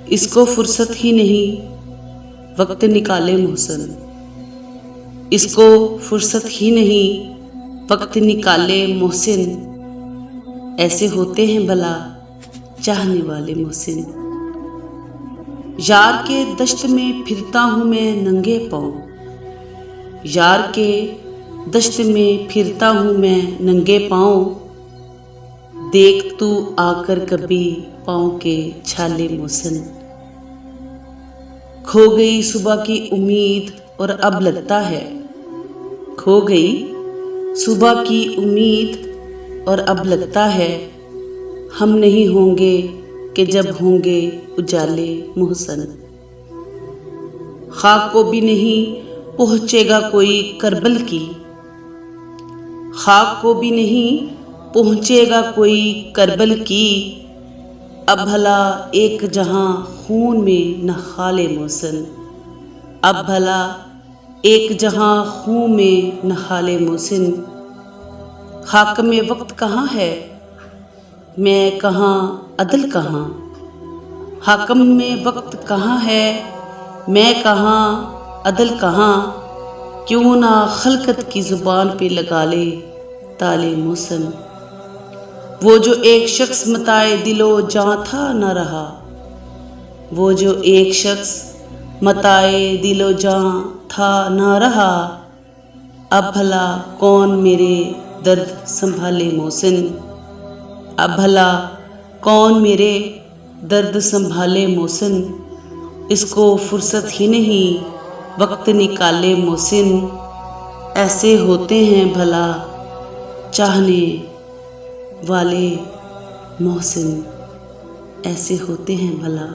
इसको फुर्सत ही नहीं वक्त निकाले मोहसिन, इसको फुर्सत ही नहीं वक्त निकाले मोहसिन। ऐसे होते हैं भला चाहने वाले मोहसिन। यार के दश्त में फिरता हूँ मैं नंगे पाँव, यार के दश्त में फिरता हूँ मैं नंगे पाँव। देख तू आकर कभी पाँव के छाले मोहसिन। खो गई सुबह की उम्मीद और अब लगता है, खो गई सुबह की उम्मीद और अब लगता है, हम नहीं होंगे कि जब होंगे उजाले मोहसिन। खाक को भी नहीं पहुँचेगा कोई करबल की, खाक को भी नहीं पहुँचेगा कोई करबल की। अब भला एक जहां खून में नहाले मोहसिन, अब भला एक जहां खून में नहाले मोहसिन। खाक में वक्त कहाँ है, मैं कहाँ अदल कहाँ, हाकम में वक्त कहाँ है, मैं कहाँ अदल कहाँ। क्यों ना खलकत की जुबान पे लगा ले ताले मोहसिन। वो जो एक शख्स मताए दिलो जां था न रहा, वो जो एक शख्स मताए दिलो जां था न रहा। अब भला कौन मेरे दर्द संभाले मोहसिन, अब भला कौन मेरे दर्द संभाले मोहसिन। इसको फुर्सत ही नहीं वक्त निकाले मोहसिन। ऐसे होते हैं भला चाहने वाले मोहसिन, ऐसे होते हैं भला